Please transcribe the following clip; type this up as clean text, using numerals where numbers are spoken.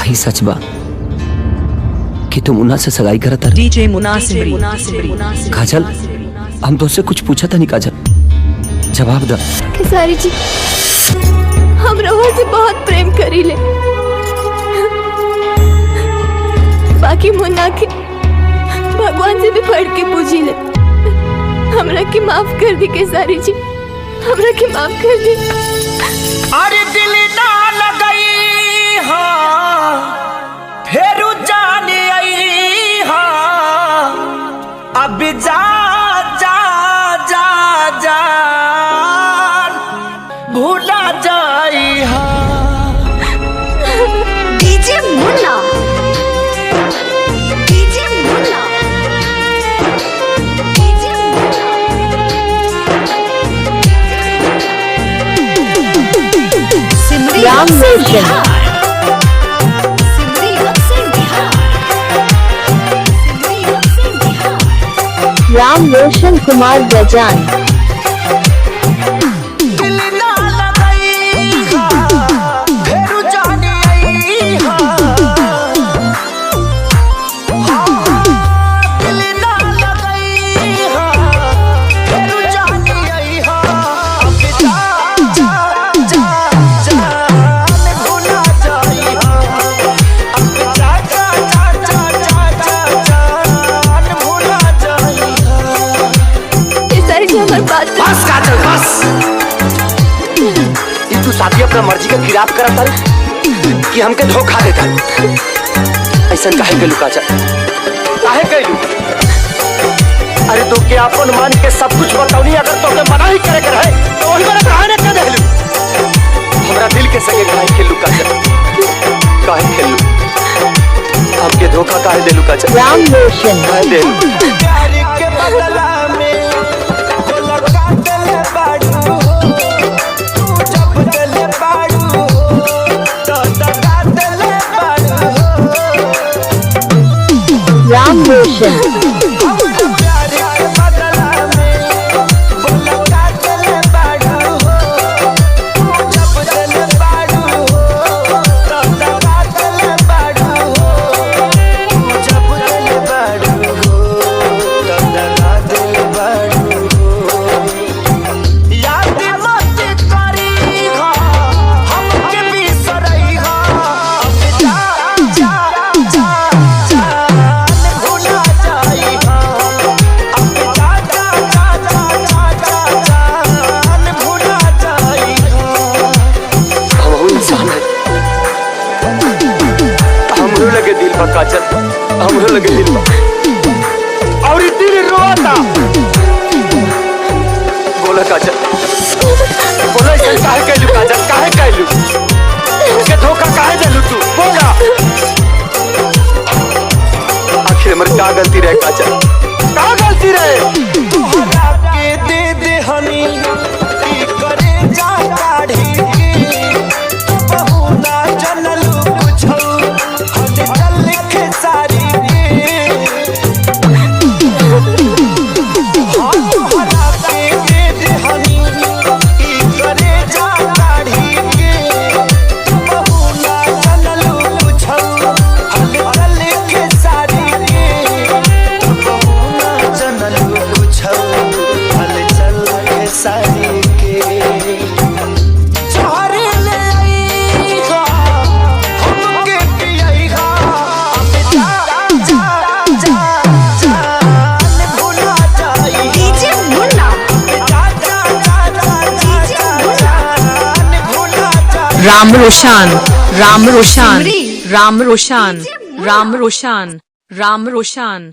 कहीं सच बा कि तुम मुन्ना से सगाई करत तारी? डीजे मुनासिब काजल, हम तुझसे कुछ पूछा था नहीं काजल, जवाब द। खेसारी जी, हम रवा से बहुत प्रेम करी ले, बाकी मुन्ना के भगवान से भी पढ़ के पूजी ले। हमरा की माफ कर दी खेसारी जी, हमरा की माफ कर दी। अरे दिल ना लगई हा फेरू जाने आई हा, अब जा जा जा जा भूला जाई हा। डीजे मुन्ना, डीजे मुन्ना, डीजे मुन्ना। राम रोशन, राम रोशन कुमार बजान। दिल ना लगई हा फेरू जाने आई हा, दिल ना लगई हा फेरू जाने आई हा, अब जा जा जा जान भूला जाई हा, अब जा जा जा जा जा जान भूला जाई हा। खेसारी जी हमारी बात बस काजल बस, ये तू साथी अपना मर्जी के खिलाफ करत तारी कि हमके धोखा देता? ऐसा काहे गलू काजल, काहे गलू? अरे तो के अपन मान के सब कुछ बताऊनी, अगर तो के मना ही करे कर है तो वही बार काहे न कर देलू? हमरा दिल के संगे काहे खेलू काजल, काहे खेलू? हमके धोखा काहे देलू काजल? राम रोशन, काहे देलू? प्यार के बदला में बोला काटल बाड़ू हो, तू जब दिल बाड़ू हो तो काटल बाड़ू हो। राम रोशन, प्यार के बदला में बोला काटल बाड़ू हो, तू जब दिल बाड़ू हो तो काटल बाड़ू हो, तू जब दिल बाड़ू हो तो काटल बाड़ू हो। याद मत करी हा हमके बिसरई हा, अब जा जा जा जान भूला जाई हा, अब जा जा जा जा जान भूला जाई हा। हम इंसान है, हमरो लगे दिल बा काजल, हमरो लगे दिल बा, और ई दिल रोता। बोला काजल, बोला ऐसा काहे कैलू काजल, काहे कैलू? के धोखा काहे देलू तू? बोला आखिर हमर का गलती रहे काजल, का गलती रहे? तोहरा के दे दे हनी ई करे जा काढ़ी के, बहु ना जनलू कुछौ हले चल खेसारी के। तोहरा के दे दे हनी ई करे जा काढ़ी के, बहु ना जनलू कुछौ हले चल खेसारी के, बहु ना जनलू कुछौ हले चल खेसारी के। चारे ले आई हा हमके पियई हा, अब जा जा जा जान भूला जाई। डीजे मुन्ना, जा जा जा जा जान भूला जाई। राम रोशन, राम रोशन, राम रोशन, राम रोशन, राम रोशन।